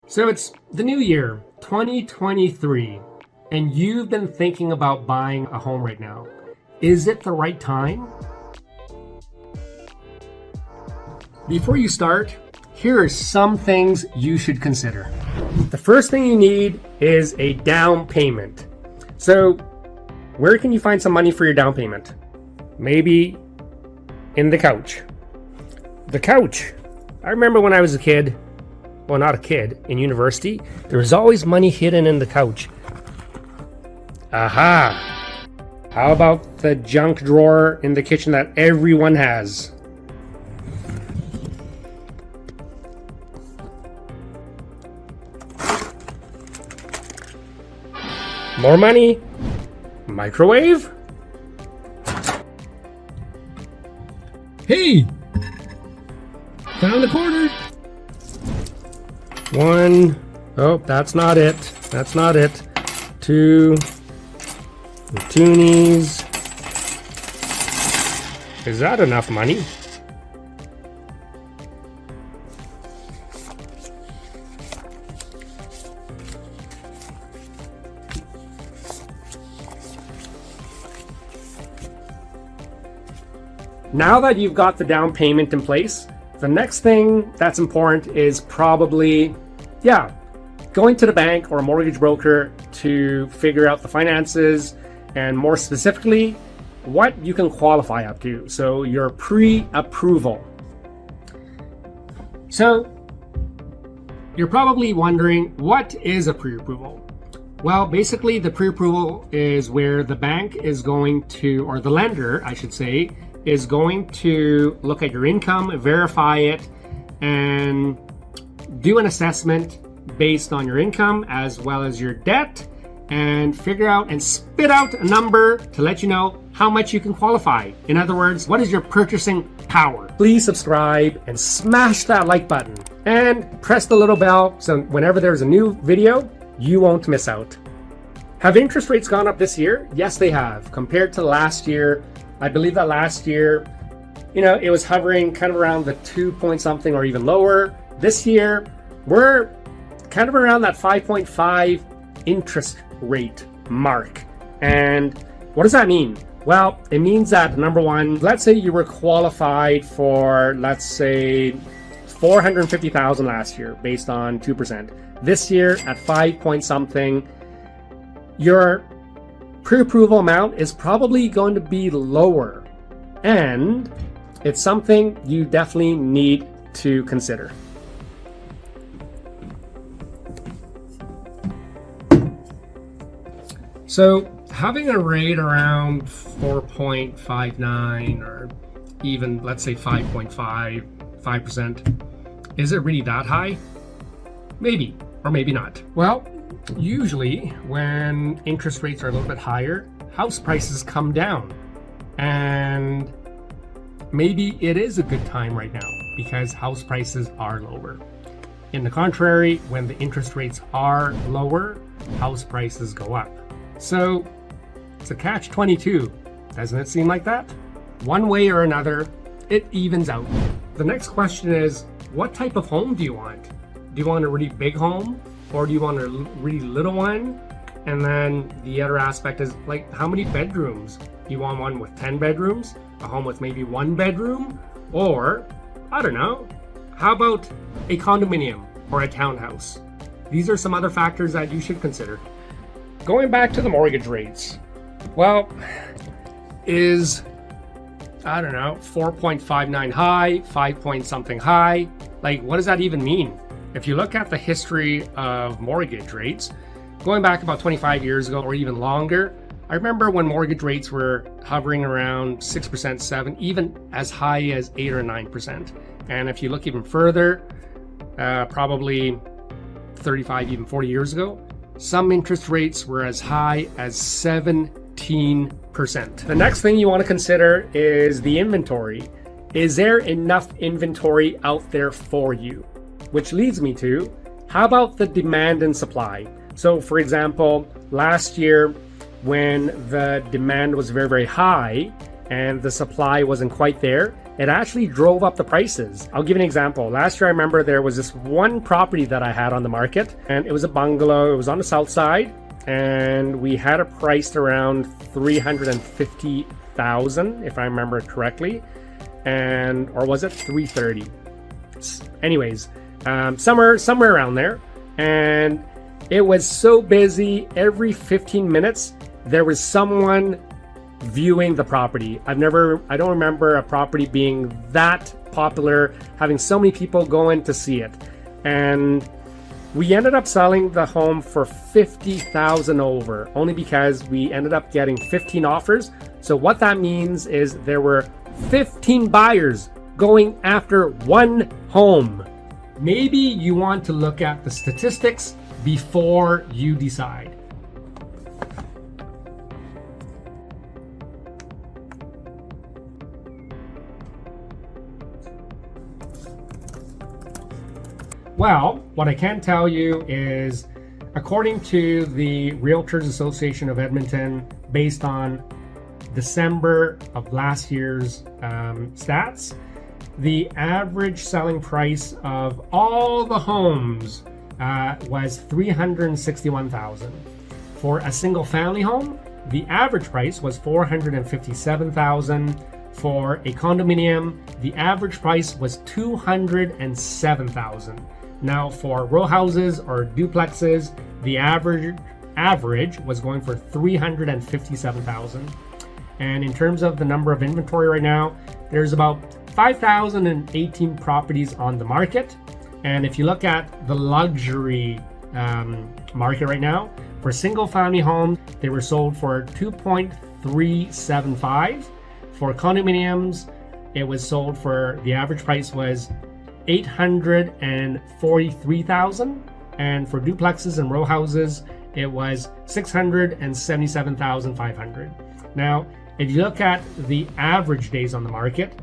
So it's the new year, 2023, and you've been thinking about buying a home right now. Is it the right time? Before you start, here are some things you should consider. The first thing you need is a down payment. So where can you find some money for your down payment? Maybe in the couch. The couch. I remember when I was a kid, well, not a kid, in university, there was always money hidden in the couch. Aha! How about the junk drawer in the kitchen that everyone has? More money? Microwave? Hey! Found a quarter! One. Oh, that's not it. That's not it. Two. Toonies. Is that enough money? Now that you've got the down payment in place, the next thing that's important is probably, going to the bank or a mortgage broker to figure out the finances and more specifically, what you can qualify up to. So your pre-approval. So you're probably wondering, what is a pre-approval? Well, basically the pre-approval is where the bank is going to, or the lender, I should say, is going to look at your income, verify it, and do an assessment based on your income as well as your debt, and figure out and spit out a number to let you know how much you can qualify. In other words, what is your purchasing power? Please subscribe and smash that like button and press the little bell so whenever there's a new video, you won't miss out. Have interest rates gone up this year? Yes, they have. Compared to last year, I believe that last year, it was hovering kind of around the 2 point something or even lower. This year, we're kind of around that 5.5 interest rate mark. And what does that mean? Well, it means that, number one, let's say you were qualified for, let's say, $450,000 last year based on 2%. This year at 5 point something, your pre-approval amount is probably going to be lower, and it's something you definitely need to consider. So having a rate around 4.59 or even let's say 5.5%, is it really that high? Maybe, or maybe not. Well, usually when interest rates are a little bit higher, house prices come down, and maybe it is a good time right now because house prices are lower. In the contrary, when the interest rates are lower, house prices go up. So it's a catch-22, doesn't it seem like that? One way or another, it evens out. The next question is, what type of home do you want? Do you want a really big home? Or do you want a really little one? And then the other aspect is, like, how many bedrooms? Do you want one with 10 bedrooms? A home with maybe 1 bedroom? Or, I don't know, how about a condominium or a townhouse? These are some other factors that you should consider. Going back to the mortgage rates, well, is, 4.59 high, 5 point something high? Like, what does that even mean? If you look at the history of mortgage rates, going back about 25 years ago or even longer, I remember when mortgage rates were hovering around 6%, 7%, even as high as 8 or 9%. And if you look even further, probably 35, even 40 years ago, some interest rates were as high as 17%. The next thing you want to consider is the inventory. Is there enough inventory out there for you? Which leads me to, how about the demand and supply? So for example, last year when the demand was very, very high and the supply wasn't quite there, it actually drove up the prices. I'll give you an example. Last year, I remember there was this one property that I had on the market, and it was a bungalow. It was on the south side, and we had it priced around $350,000, if I remember correctly, or was it 330? Anyways, somewhere around there, and it was so busy. Every 15 minutes, there was someone viewing the property. I don't remember a property being that popular, having so many people going to see it. And we ended up selling the home for $50,000 over, only because we ended up getting 15 offers. So what that means is there were 15 buyers going after one home. Maybe you want to look at the statistics before you decide. Well, what I can tell you is, according to the Realtors Association of Edmonton, based on December of last year's stats, the average selling price of all the homes was $361,000. For a single family home, the average price was $457,000. For a condominium, the average price was $207,000. Now, for row houses or duplexes, the average was going for $357,000. And in terms of the number of inventory right now, there's about 5,018 properties on the market. And if you look at the luxury market right now, for single family homes, they were sold for $2.375. For condominiums, it was sold for, the average price was $843,000, and for duplexes and row houses, it was $677,500. Now, if you look at the average days on the market,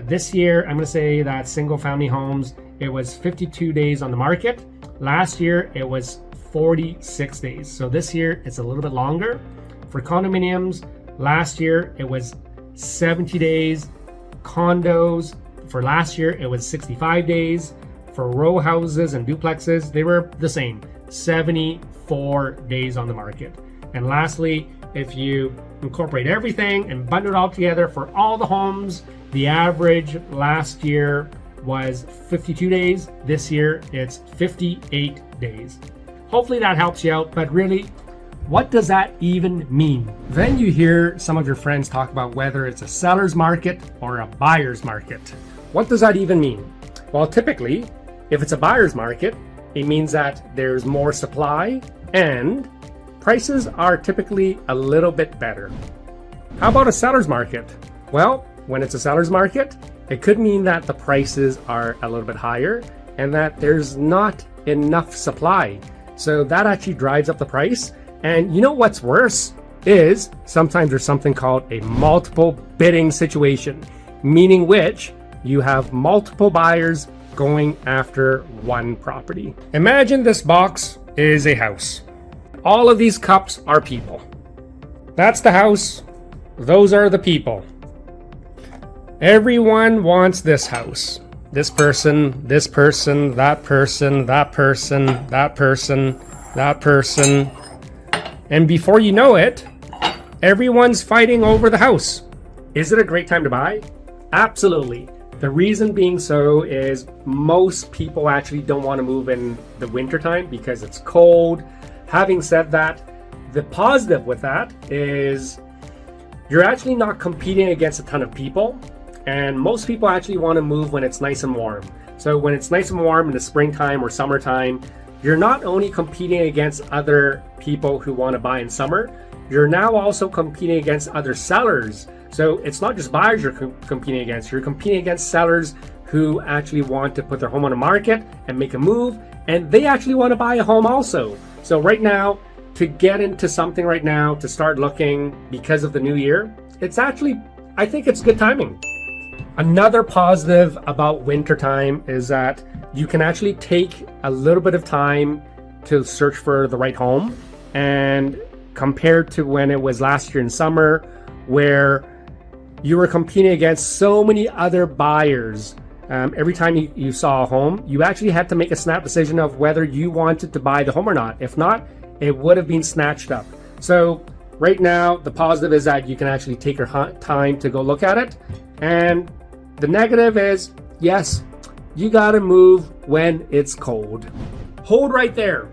this year, I'm going to say that single family homes, it was 52 days on the market. Last year, it was 46 days. So this year, it's a little bit longer. For condominiums, last year, it was 70 days. Condos, for last year, it was 65 days. For row houses and duplexes, they were the same, 74 days on the market. And lastly, if you incorporate everything and bundle it all together for all the homes, the average last year was 52 days. This year, it's 58 days. Hopefully that helps you out, but really, what does that even mean? Then you hear some of your friends talk about whether it's a seller's market or a buyer's market. What does that even mean? Well, typically, if it's a buyer's market, it means that there's more supply and prices are typically a little bit better. How about a seller's market? Well, when it's a seller's market, it could mean that the prices are a little bit higher and that there's not enough supply. So that actually drives up the price. And you know what's worse is sometimes there's something called a multiple bidding situation, meaning which you have multiple buyers going after one property. Imagine this box is a house. All of these cups are people. That's the house. Those are the people. Everyone wants this house. This person, that person, that person, that person, that person, that person. And before you know it, everyone's fighting over the house. Is it a great time to buy? Absolutely. The reason being so is most people actually don't want to move in the wintertime because it's cold. Having said that, the positive with that is you're actually not competing against a ton of people, and most people actually want to move when it's nice and warm. So when it's nice and warm in the springtime or summertime, you're not only competing against other people who want to buy in summer, you're now also competing against other sellers. So it's not just buyers you're competing against, you're competing against sellers who actually want to put their home on the market and make a move, and they actually want to buy a home also. So right now, to get into something right now, to start looking because of the new year, it's actually, I think it's good timing. Another positive about wintertime is that you can actually take a little bit of time to search for the right home, and compared to when it was last year in summer, where you were competing against so many other buyers. Every time you saw a home, you actually had to make a snap decision of whether you wanted to buy the home or not. If not, it would have been snatched up. So right now, the positive is that you can actually take your time to go look at it. And the negative is, yes, you gotta move when it's cold. Hold right there.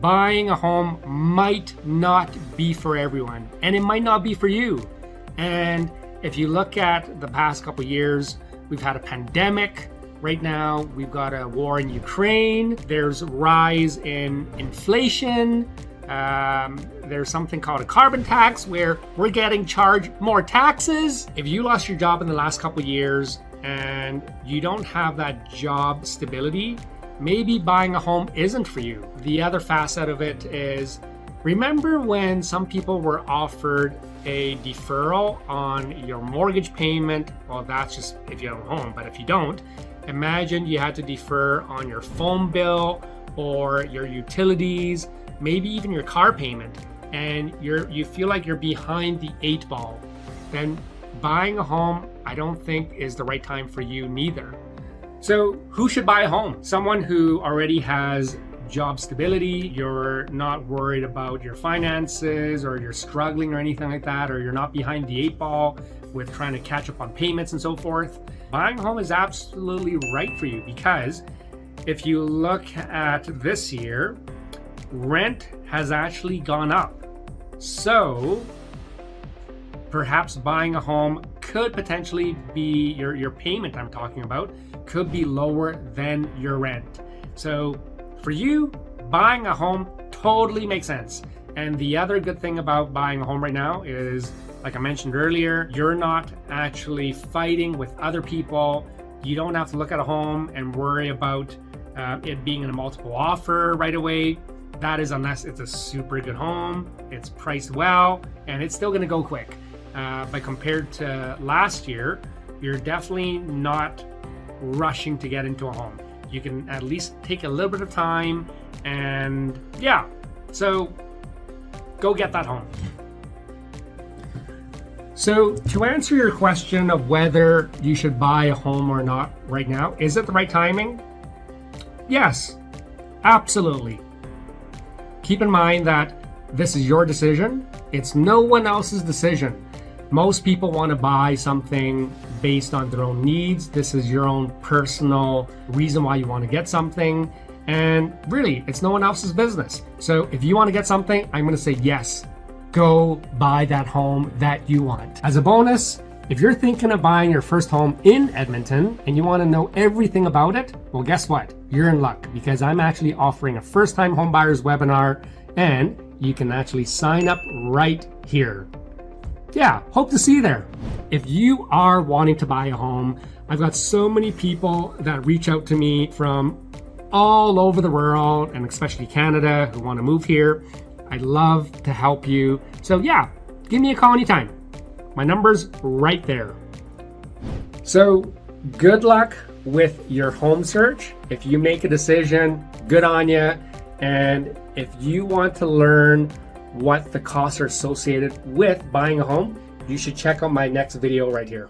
Buying a home might not be for everyone, and it might not be for you. And if you look at the past couple years, we've had a pandemic. Right now, we've got a war in Ukraine. There's a rise in inflation. There's something called a carbon tax where we're getting charged more taxes. If you lost your job in the last couple years and you don't have that job stability, maybe buying a home isn't for you. The other facet of it is, remember when some people were offered a deferral on your mortgage payment? Well, that's just if you own a home, but if you don't, imagine you had to defer on your phone bill or your utilities, maybe even your car payment, and you feel like you're behind the 8 ball. Then buying a home, I don't think is the right time for you neither. So who should buy a home? Someone who already has job stability, you're not worried about your finances, or you're struggling or anything like that, or you're not behind the 8 ball with trying to catch up on payments and so forth. Buying a home is absolutely right for you, because if you look at this year, rent has actually gone up. So perhaps buying a home could potentially be, your payment I'm talking about, could be lower than your rent. So for you, buying a home totally makes sense. And the other good thing about buying a home right now is, like I mentioned earlier, you're not actually fighting with other people. You don't have to look at a home and worry about it being in a multiple offer right away. That is unless it's a super good home, it's priced well, and it's still gonna go quick. But compared to last year, you're definitely not rushing to get into a home. You can at least take a little bit of time, and yeah, so go get that home. So to answer your question of whether you should buy a home or not right now, is it the right timing? Yes, absolutely. Keep in mind that this is your decision. It's no one else's decision. Most people want to buy something based on their own needs. This is your own personal reason why you want to get something. And really, it's no one else's business. So if you want to get something, I'm going to say yes, go buy that home that you want. As a bonus, if you're thinking of buying your first home in Edmonton and you want to know everything about it, well, guess what? You're in luck, because I'm actually offering a first-time home buyers webinar, and you can actually sign up right here. Yeah, hope to see you there. If you are wanting to buy a home, I've got so many people that reach out to me from all over the world, and especially Canada, who want to move here. I'd love to help you. So yeah, give me a call anytime. My number's right there. So good luck with your home search. If you make a decision, good on you. And if you want to learn what the costs are associated with buying a home, you should check out my next video right here.